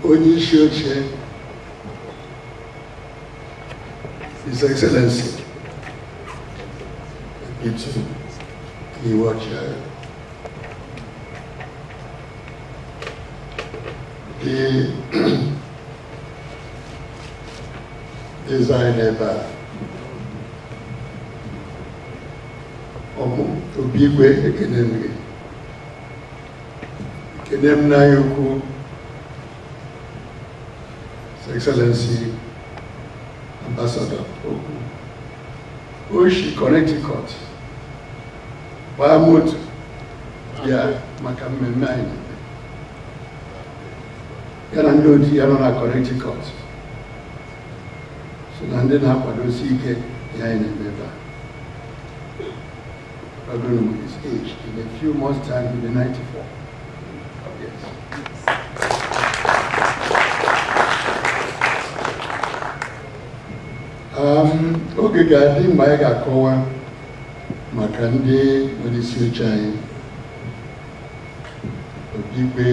Onishioche, His Excellency, Itu Iwacha, the designer by Obigwe Ekenemge, Ekenem Nayoku, His Excellency Ambassador Oku, Oshi Connecticut, Bahamut, yeah, Makamemai, Yanandoti Yanona Connecticut. So London Hapadosi Yain Beba. I don't know his age. In a few months' time, he'll be 94. Yes. Okay, Gadi Maiga Kowa Makande Odisi Chai Obibe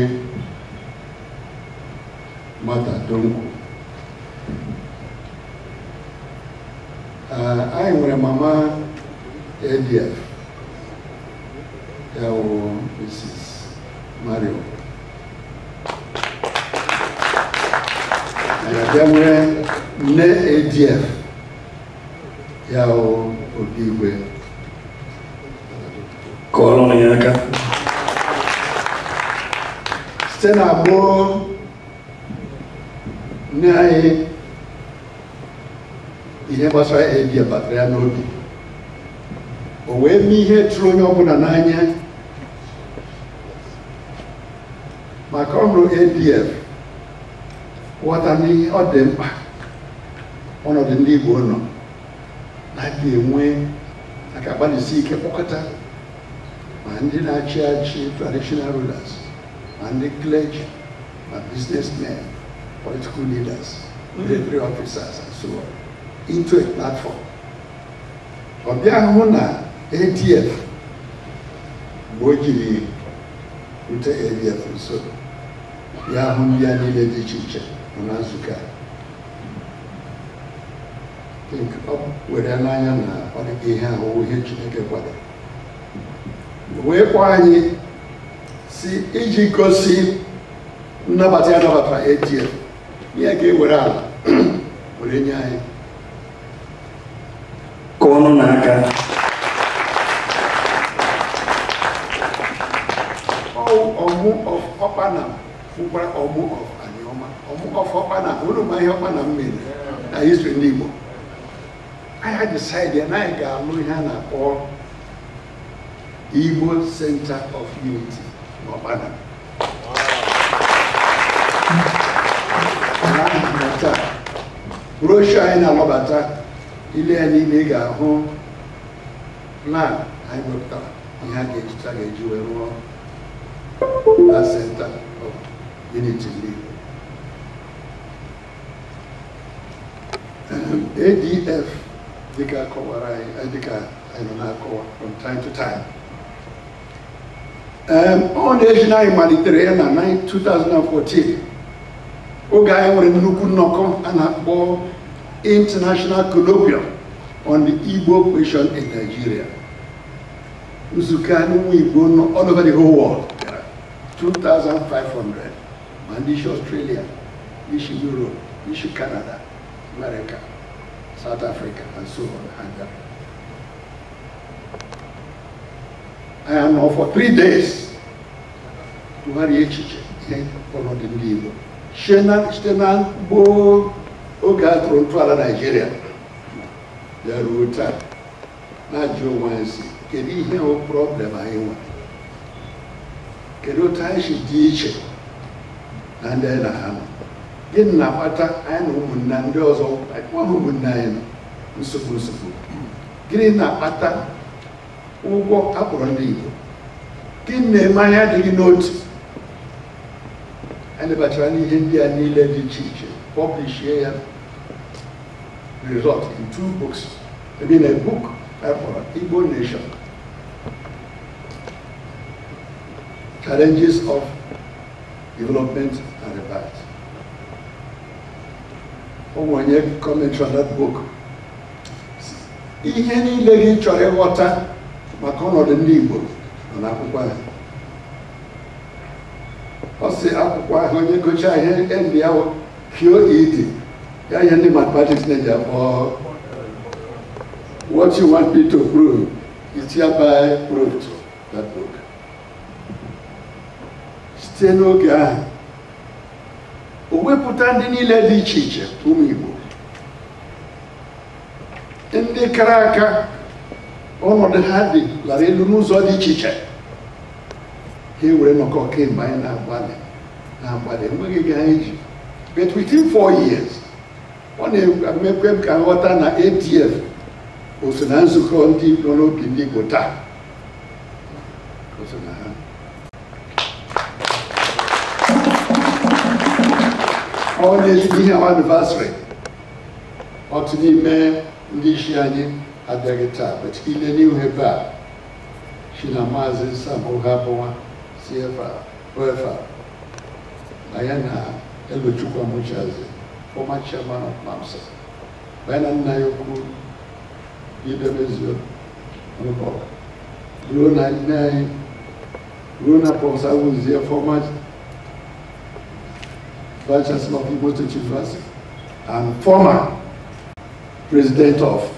Mata Dongo. I am Mama ADF. Mrs. Mario. And ne ADF. Yao Obiwe. Koloniaka. Stena Bo Nai Inebasa ADF Batria Nobi. Owe mi he tronyo kuna nanya. Makomro ADF. What I need or them. One of the Nibo no. Nadi mwe akabali si ke pokata. Mandi na church traditional rulers. Mandi clergy, my businessmen, political leaders, military officers and so on. Into a platform. Obia huna ADF Bojiri Ute ADF so ya humbia nile di chiche unazuka think up with ananya na odike ha o he chineke kwada we kwa anyi si iji gosi nnabata ADF ya ga ewere ala were nye anyị Kono Naka. Omu of Opanam, Fubra Omu of Anyoma, Omu of Opanam, one of my Opanam men. I used to Nibo. I had decided and I got Louisiana or Igbo Center of Unity, Opanam. Brochure in Alabata. Ile ani mega home plan I worked out. He had to target you a center of unity league. ADF Dika Kowarai, Dika Ainonako from time to time. On the Asian humanitarian in 2014, Ogai were in Nukunoko and Akbo International Colloquium on the Igbo question in Nigeria. Uzukanu Igbo all over the whole world. 2,500. Mandish Australia, Nishi Europe, Nishi Canada, America, South Africa, and so on. I am now for 3 days to Hari Echiche, followed in Igbo. Shenan, Bo. Oga Toronto Nigeria. The router. Not Joe Wansi. Can he hear a problem I want? Can you tie she teach? And then I am. Getting a matter and woman and girls all like 1 woman 9. Musubu. Getting a matter who walk up on the Igbo. Getting a man the note. And the Batrani India needed the teacher. Publish here. result in 2 books. I mean, a book for Igbo nation. Challenges of development and rebirth. When you comment on that book, ihe niile gị chọrọ ịghọta maka ọnọdụ ndị Igbo nọ n'akwụkwọ ahụ. Ọ sị akwụkwọ ahụ onye gụchaa ihe ndị ahụ pio edi ya ihe ndị mathematics na-eji akpọ what you want me to prove is hereby proved. That book. Site n'oge ahụ o wepụta ndị niile dị iche iche ụmụ Igbo ndị kara aka ọnọdụ ha dị lara elu n'ụzọ dị iche iche ha ewere nọkọ kemgbe anyị na-agbalị enweghị ego anyị ji. But within 4 years ọ na-emekwe m ka nghọta na ATF o so na nzukọ ndị nọ n'obi ndị Igbo taa o so na ha. Ọ na-eji ihe anniversary otu n'ime ndị isi anyị abịaghị taa, but ile n'ihu ebe a si na Maazị Sam Oghabunwa CFA na ya na Elochukwu Amuchazi, former chairman of MAMSA, bana nna ya ukwu Idemezio ruo na Professor Awuzie, former Vice Chancellor of Igbo State University and former President of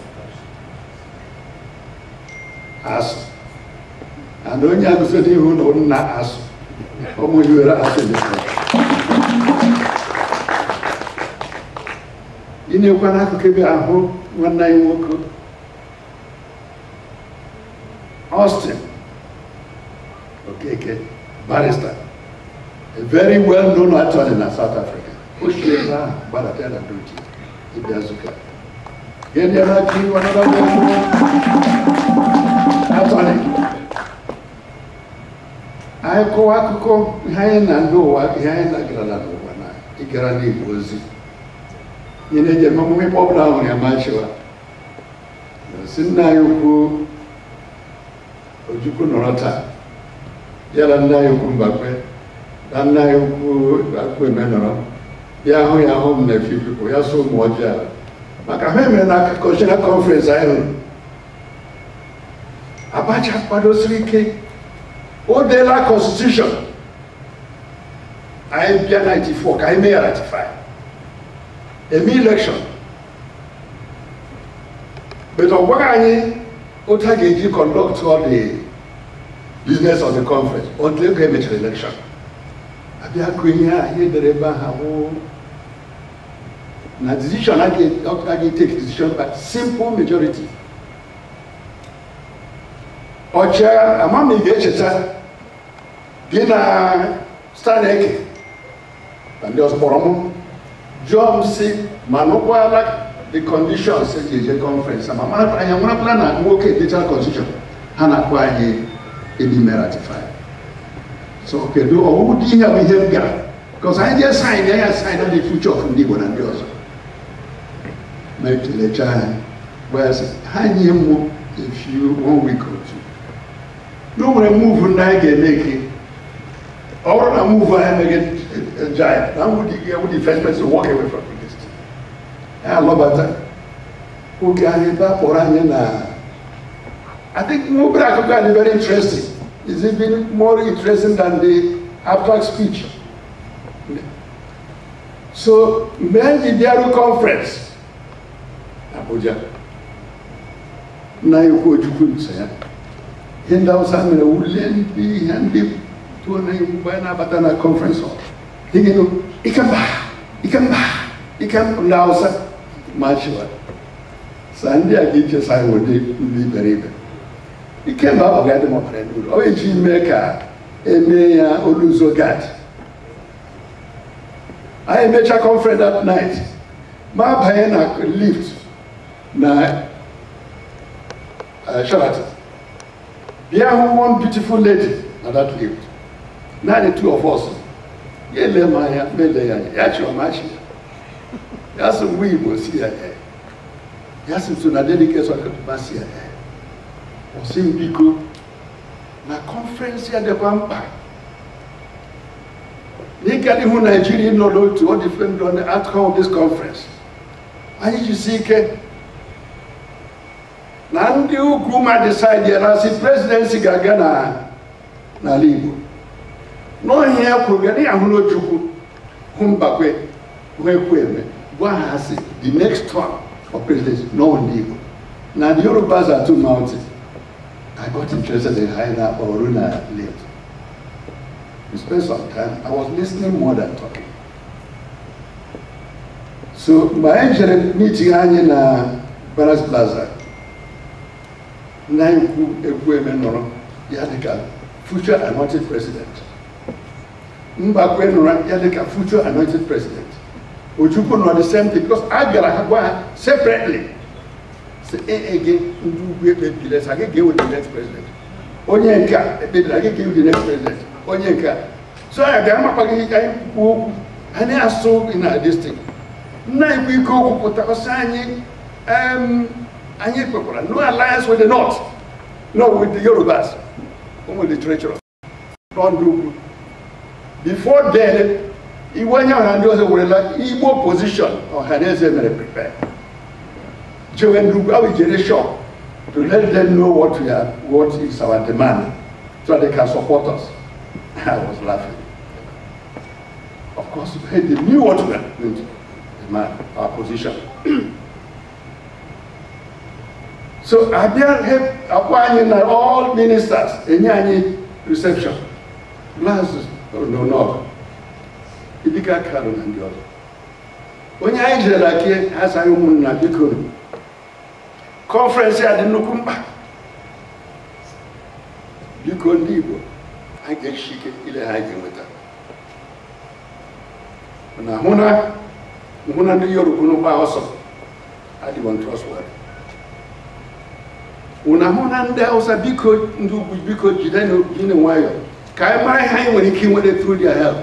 ASU. And onye agụsị n'ihu na nna ASU, ụmụ hiwere ASU dị. Ị na-ekwe n'akụkụ ebe ahụ nwanne anyị nwoke Austin Okeke, barrister, a very well-known attorney in South Africa. Ushirika Balatela Duty, Ibiazuka. Generaki, another attorney. I go Akuko, Hyena Noa, Hyena Granada, Igarani Bozi. In a Jamaican pop down in Machua. Sinayu Ojuku Norata, Yalanda Yukumbakwe. And now you menor. Yahoo, Yahoo, nephew people, you are so much. But I remember a constitutional conference. I don't. Abacha Padosrike, all the la constitution. I am 94, I may ratify. A me election. But on what I Otageji conduct all the business of the conference until the election. Abia kwenya here dereba hawo na decision I take decision by simple majority. Ocha amami gecheta gina staneke and just boromo John see manokwa like the conditions of the conference. Amama I am going to plan a work digital constitution hana kwa he be ratify. So, okay, do who do you have him get? Because I just signed, I signed on the future of Ndigo and yours. Maybe the child, whereas hang him if you 1 week or 2. No one move on I get naked. Or I move I make a giant. Now would the first person walk away from the list. I love that. Who can that for I think Mubarak is very interesting. It's even more interesting than the abstract speech. So, when the Diaru conference, Abuja, na yuko chukun saya, henda usame na ulen bi handi tu na yuko na batana conference hall. Hingeno ikamba na usa machwa. Sandi akiche sai wodi liberibe. He came up with them up and do. OG maker, Emeya Oluzogad. I made a conference that night. My Bayana lift na Sheraton. There one beautiful lady at that lift. Now the two of us. Yele Maya, Mele, Yacho Mashi. That's a we was here. Yasim na delegate of Basia. Osim biko na conference ya de kwampa. Nikali who Nigeria no to all defend on the outcome of this conference. And you see ke na ndi ukuma decide ya si presidency gaga na Libo. No here prograni ahuno chukwu humbakwe wekweme. What has it? The next term of presidency no Libo. Now the Yorubas are too mounted. I got interested in Haida or Runa late. We spent some time. I was listening more than talking. So my engineer meeting in Barras Plaza. Nine women Yadika, future anointed president. Mbakwe Yadika, future anointed president. Ojukwu not the same thing because I got a separately. Again, let's get with the next president. Onyenka, I get with the next president. Onyenka. So I got my pocket, and I saw in a district. Now we go with Takosani, no alliance with the North, no with the Yorubas, with the treasurer. Don't do. Before then, he went out and was like Igbo position or Hanese prepare. Our generation to let them know what is our demand, so they can support us. I was laughing. Of course, they knew what we were going to demand, our position. So I did help appointing all ministers in any reception. Glasses, no. Idika Carol and the other. When I did like it, as I would conference ya di nukumba biko ndibo age shike ile haje meta na huna ndi Yoruba no ba oso adi wan trustworthy huna ndi Hausa biko ndugu biko jidane jine wayo kai mai hai nwere ike nwere through their help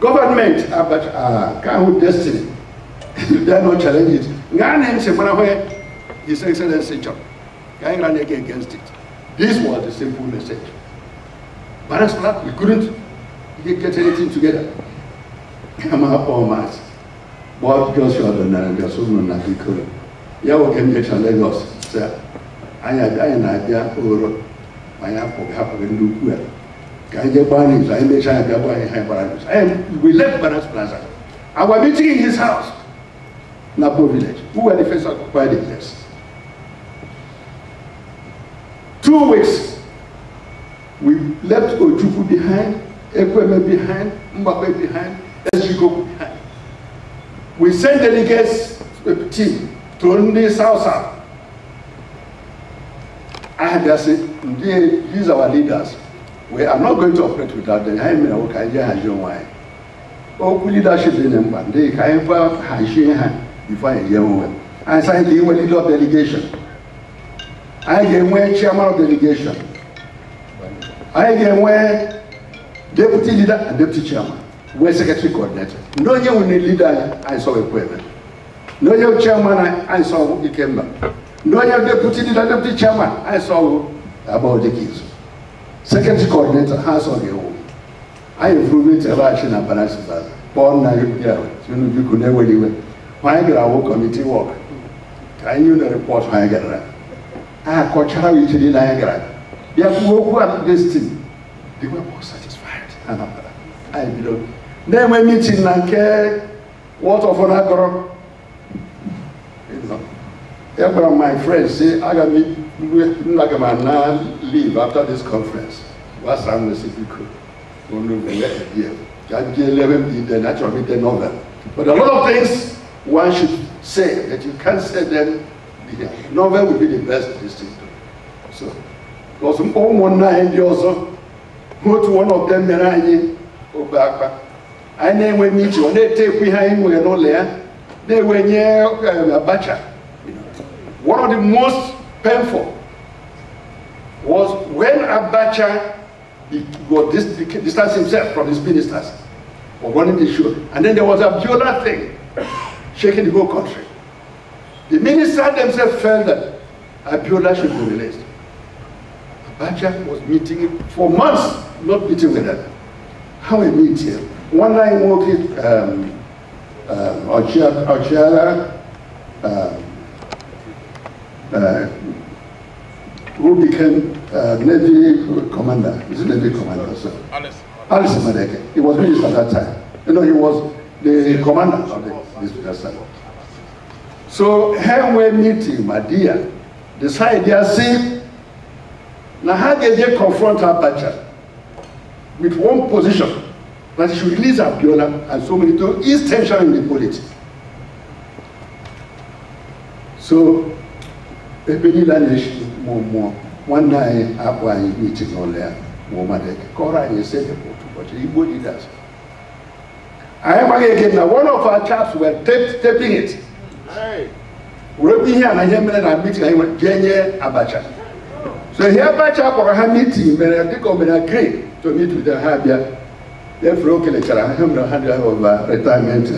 government about can destiny they not challenge it. His Excellency John, ran against it. This was the simple message. Barras Plaza, we couldn't get anything together. Come up all mass. But Joshua and Joshua Nakiko. Yawo came to Lagos, sir. I had an idea or my apple happened to do well. Can you buy it? I made sure I got one. And we left Barras Plaza. Our meeting in his house. Napo village, who were the first to occupy the place. 2 weeks, we left Ojukwu behind, Ekweme behind, Mbakwe behind, Ejiko behind. We sent delegates with team to Ndi South. I had to say, these are our leaders. We are not going to operate without them. I mean, okay, leadership in them, they can't have before a year over. I signed the leader of delegation. I gave way chairman of delegation. I gave way deputy leader and deputy chairman. We're secretary coordinator. No you need leader, I saw equipment. No you chairman, I saw Ikemba. No you deputy leader, deputy chairman, I saw about the keys. Secretary coordinator, I saw the home. I improved it a lot in a balance. Born now, you could never leave. When I get our committee work, can you report when I get that? I coach how you did Niagara. They have worked at this team. They were more satisfied. I belong. Then we meet in Nanke, what of an agro? Every of my friends say, I got me now leave after this conference. What's I'm the city could? Only the year. Can't get 11 the natural meeting novel. But a lot of things one should say that you can't say them. The novel will be the best of this thing. So, because one night also, go to one of them, I name we meet you, and they take behind we are not there. They were near Abacha. One of the most painful was when Abacha got distanced himself from his ministers or running the show. And then there was a Abiola thing, shaking the whole country. The minister themselves felt that Abiola should be released. Abacha was meeting for months, not meeting with them. How we meet here? One night we walked Ochiara, who became Navy commander. Is it Navy commander? So. Alice Madeke. He was minister at that time. You know, he was the commander of the side. So, when we meeting Madia, decide they are saying, now how can they confront Abacha with one position that he should release Abiola and so many to ease tension in the politics. So, Ebeni Lanesh, one night after I meeting on there, Madeke, Kora and said the but Igbo leaders. I am again now. One of our chaps were taping it. Hey. We're here and I hear me and meeting Jenye Abacha. So here Abacha for a meeting, but I think I'm agree to meet with the Habia. Therefore, okay, I have no hand over retirement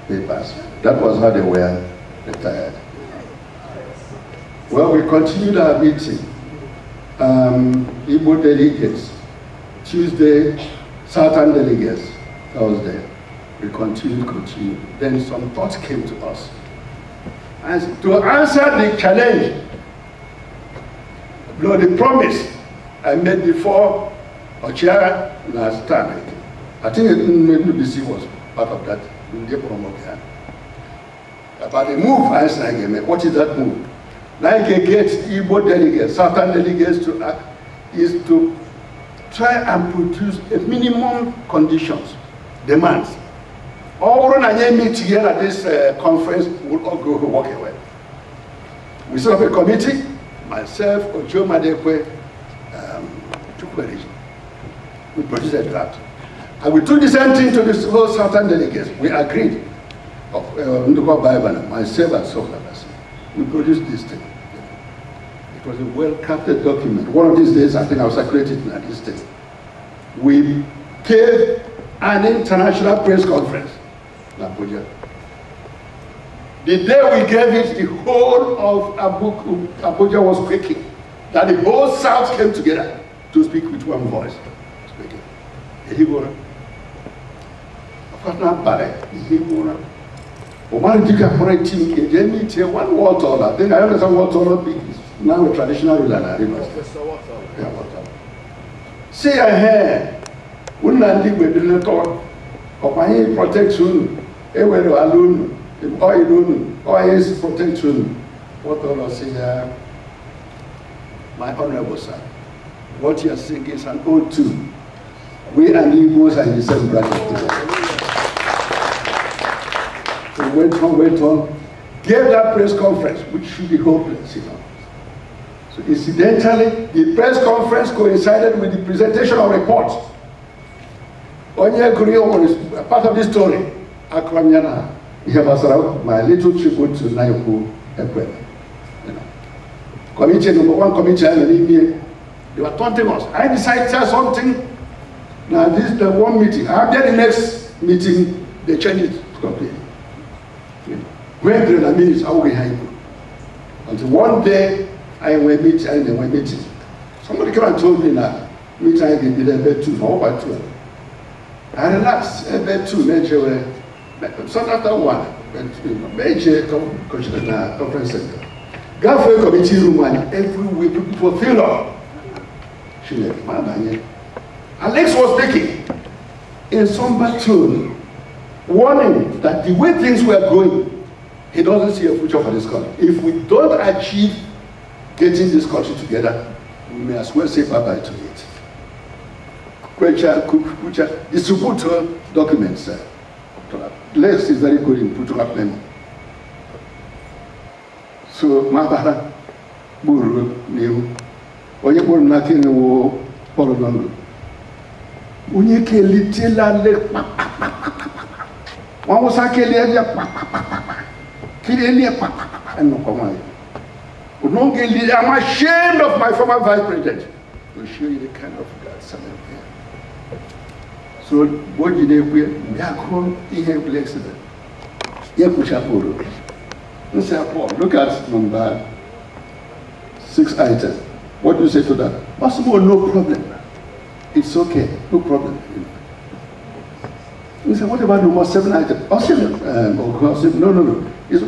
papers. That was how they were retired. Well, we continued our meeting. Igbo delegates. Tuesday, Southern delegates, Thursday. We continued. Then some thoughts came to us. And to answer the challenge, the promise I made before Ochiara last time, I think NBC was part of that. About the move I said, what is that move? Like get Igbo delegates, Southern delegates to act, is to try and produce a minimum conditions, demands. All when I meet together at this conference, we'll all go walk away. We set up a committee, myself, Ojo Madekwe, we produced a draft. And we took the same thing to this whole Southern delegates. We agreed. Myself and Sophia, we produced this thing. It was a well-crafted document. One of these days, I think I'll circulate it at this stage. We gave an international press conference in Abuja. The day we gave it, the whole of Abuja was quaking. That the whole South came together to speak with one voice. One wall taller. Then I understand what taller is now a traditional ruler. See, I hear, Unandi with the talk of my protection, ever alone, oil protection. What all I say, my honorable son, what you are saying is an ode to. We and Igbos are in the same bracket. We went on, gave that press conference, which should be hopeless, you know. So incidentally, the press conference coincided with the presentation of reports. Onye Kuriyo is part of this story. Akwanyana, my little tribute to Naiku Ekwe. You know. Committee number one committee, they were taunting us. I decided to say something. Now this is the one meeting. After the next meeting, they changed it completely. When there are minutes, how we hide. Until one day, I went meeting. Somebody came and told me that meeting I can be there bed 2, or by 2. I relaxed, bed 2, major, some after 1, major conference center. Government committee room, and every week people filled up. Alex was speaking in somber tone, warning that the way things were going, he doesn't see a future for this country. If we don't achieve getting this country together, we may as well say bye-bye to it. Distributor documents. Les is very good in putting up memo. So, Mabara, Buru, New, Oye Buru Nakin, Polonondo. Unyeke litela le one was a Kelia, and no command. I'm ashamed of my former vice president to show you the kind of guts I'm here. So, what did they wear? We are called in accident. Mr. Paul, look at number 6 item. What do you say to that? Possible, no problem. It's okay, no problem. He said, what about number 7 item? No.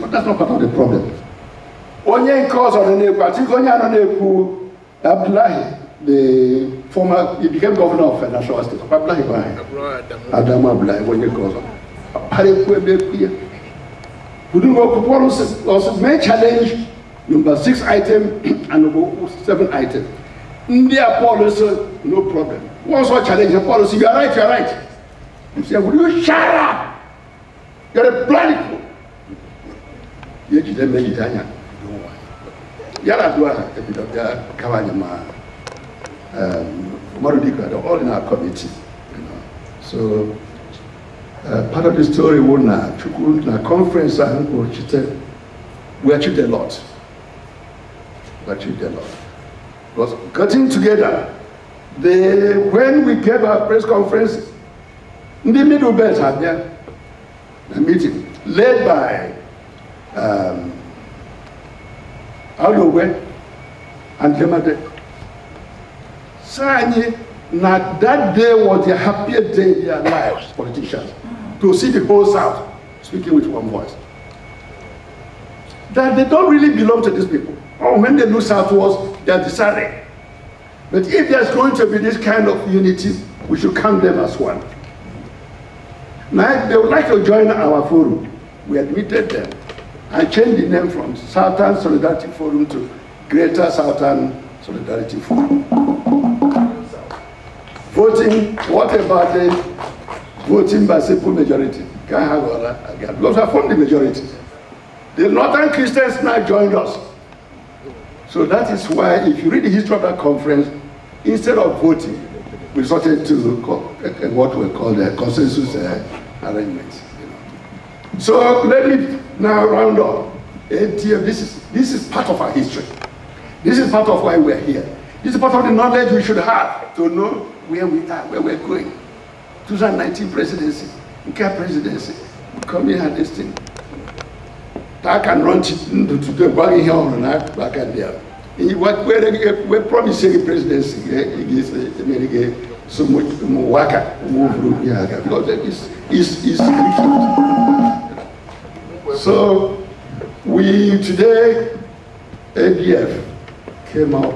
That's not part of the problem. Onye cause of the neighbor, I think Onye Abdullahi, the former, he became governor of National State. Abdullahi Adam Abdullahi, Onye cause of. Also may challenge number 6 item and number 7 item. India policy, no problem. Also challenge the policy, you are right, you are right. You say, will you shut up? You're a bloody fool. You didn't make it. Yara Dua, a bit of Kawanyama, Marudika, they're all in our committee. You know. So, part of the story was na conference we achieved a lot. Because getting together, when we gave our press conference, in the middle belt had there a meeting led by Aluwe and Lemade. Sanye, that day was the happiest day in their lives, politicians, to see the whole South speaking with one voice. That they don't really belong to these people. Or when they look southwards, they are deciding. But if there's going to be this kind of unity, we should count them as one. Now, they would like to join our forum. We admitted them and changed the name from Southern Solidarity Forum to Greater Southern Solidarity Forum. Voting, what about the voting by simple majority? Because I formed the majority. The Northern Christians now joined us. So that is why, if you read the history of that conference, instead of voting, we started to what we call the consensus arrangements. You know. So let me now round up. This is part of our history. This is part of why we're here. This is part of the knowledge we should have to know where we are, where we're going. 2019 presidency, UK presidency, we come here and this thing. I can run to the body here on back and there. We're promising presidency, so much worker move because it's so we today ADF came out.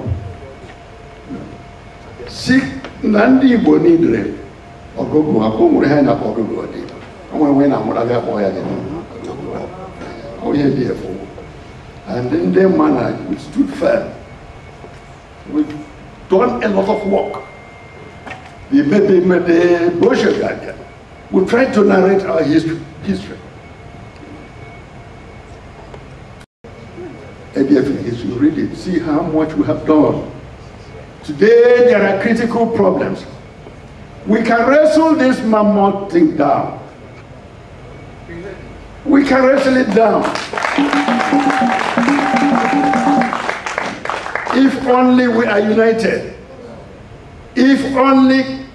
Sick Nandi Bonidre or go Hana or go. When I'm boy again. And in their manner, we stood firm. We've done a lot of work. We made the brochure guardian. We tried to narrate our history. ADF in history, read it, see how much we have done. Today, there are critical problems. We can wrestle this mammoth thing down. We can wrestle it down. If only we are united. If only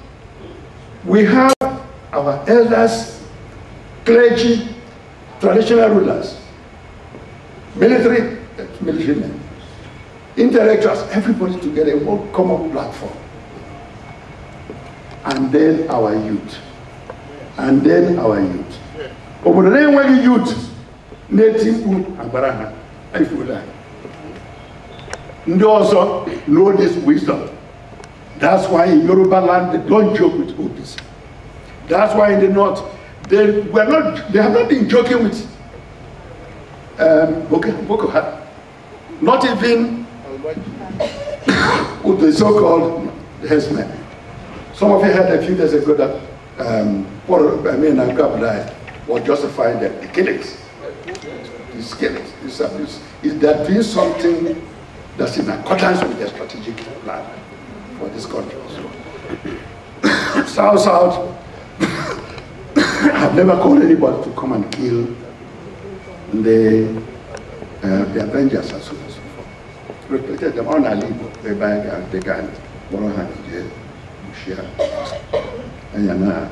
we have our elders, clergy, traditional rulers, military men, intellectuals, everybody together, one common platform. And then our youth. And then our youth. Over the name of the youth, native and Barana, I feel like. They also know this wisdom. That's why in Yoruba land they don't joke with OPs. That's why in the north they have not been joking with Boko Haram. Not even with the so-called herdsmen. Some of you heard a few days ago that Abdullahi was justifying the killings. These killings, is that doing something that's in accordance with their strategic plan for this country. So, South, I've never called anybody to come and kill the Avengers and so on and so forth. Respected them on a leave, they bang and they can borrow hand in jail, share, and Yana,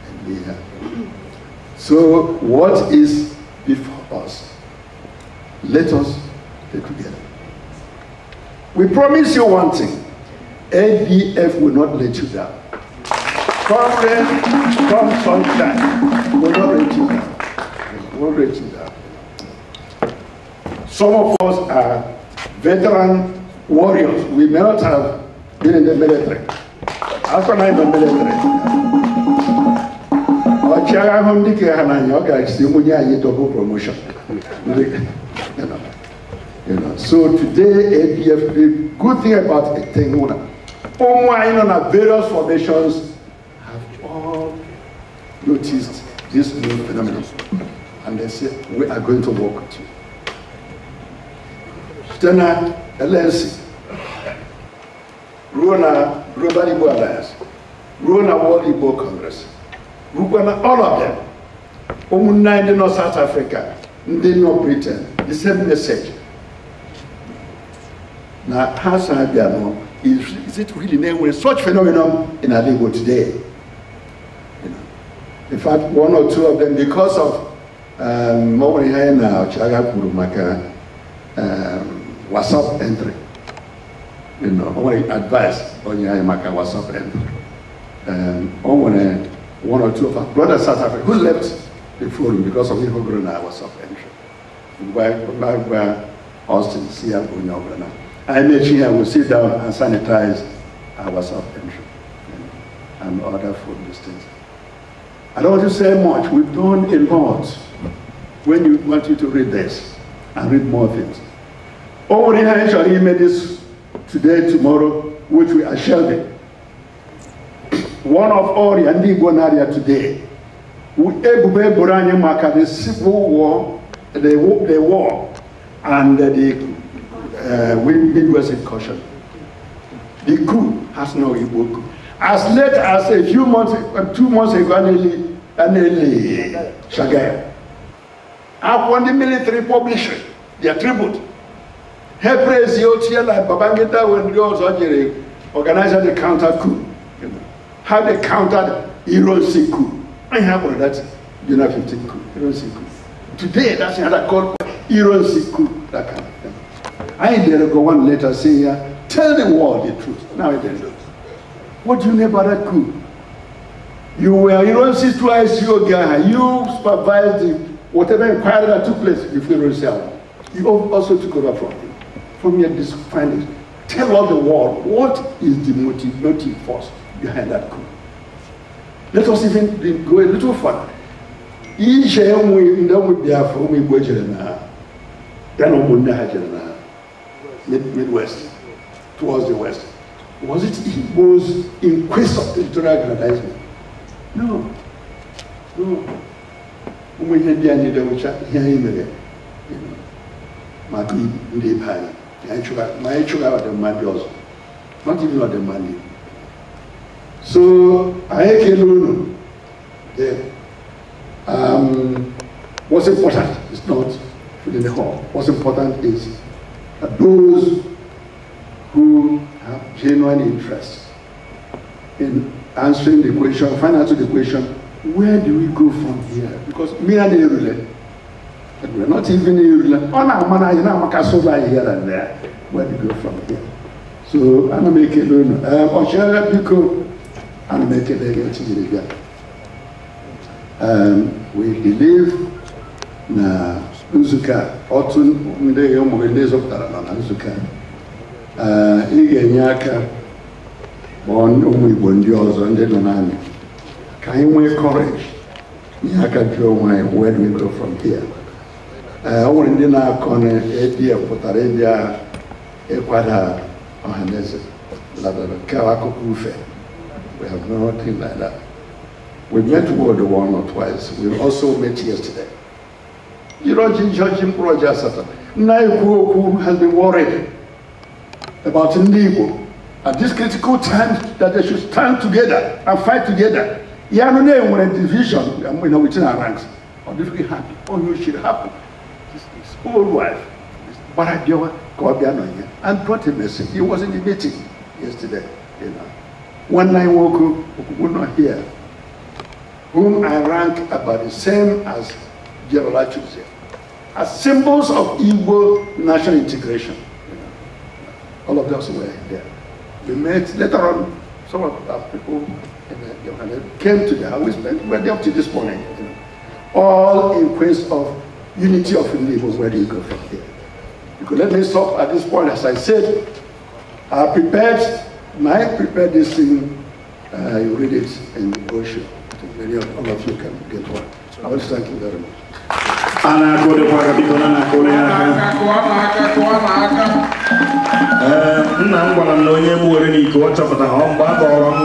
and Leah. So, what is before us Let us stay together. We promise you one thing. ADF will not let you down. Come rain, come sunshine, will not let you down. Will not let you down. Some of us are veteran warriors. We may not have been in the military. After I'm in the military, double promotion. So today, ADF, the good thing about Etenguna, various formations have all noticed this new phenomenon, and they say we are going to work with you. Stena LNC, Rona Global Igbo Alliance, Rona World Igbo Congress, Rukwana, all of them, Omunna in North South Africa, in North Britain, the same message. Now, how is it really named such phenomenon in Alibo today? You know, in fact, one or two of them, because of WhatsApp entry, you know, advice on Maka WhatsApp entry. One or two of our brothers South Africa who left the forum because of Ihogrona WhatsApp entry. By Austin, Sia, Bunyograna. I made sure I will sit down and sanitize our WhatsApp entry and other food listings. I don't want to say much. We've done a lot. When you want you to read this and read more things. Only actually made this today, tomorrow, which we are shelving. One of all the Andigbonaria today, the civil war, the war, and the Midwest incursion. The coup has no Igbo coup. As late as a few months, 2 months ago, Shagaya. Upon the military publishing their tribute, her praise Yotia like Babangida when yours organized the counter coup. You know, how they countered Ironsi coup. I have all that Juna 15 coup, Ironsi coup. Today, that's another called Ironsi coup, that kind of thing. I did go one letter saying, tell the world the truth. Now I didn't do it. What do you know about that coup? You were Ironsi twice, you supervised the whatever inquiry that took place before yourself. You also took over from him. From your findings. Tell all the world what is the motive force behind that coup. Let us even go a little further. Midwest, towards the west. Was it Igbo's in quest of territorial aggrandizement? No. No. Not even of the money. So I can what's important is not filling the hall. What's important is that those who have genuine interest in answering the question, find out the question, where do we go from here? Because me and Irule, and we're not even Irule. On our man, here and there. Where do we go from here? So I'm make it learn. I'm make it we believe na Nzuka otu ndị ụmụ zọpụtara na Nzuka ị ga-enye aka ụmụ Igbo ndị ọzọ ndị nọ n'amị ka anyị nwee courage nye aka jụọ onwe anyị where do we go from here. Ọ nwere ndị na-akọ na ADF pụtara ịbịa ịkwada ọhaneze ladara kewa akụkọ ufe. We have nothing like that. We met World War I or twice. We also met yesterday. Judging Roger Satan. Naibu has been worried about Ndibo at this critical time that they should stand together and fight together. Yanune when a division, within our ranks, or this will happen, or you should happen. His old wife, Barabioa, Kobiano, and brought a message. He was in the meeting yesterday. One night Woku would not hear, whom I rank about the same as General Achuze, as symbols of Igbo national integration. All of us were there. We met later on. Some of our people came to the house. We were there up to this morning. All in quest of unity of Igbo. Where do you go from here? You could let me stop at this point. As I said, I prepared this thing. You read it in the brochure. I think many of all of you can get one. I want to thank you very much. Nna m gwara m na onye gbuwere n'iko ọ chọpụtara ọ mgbe a kọrọ m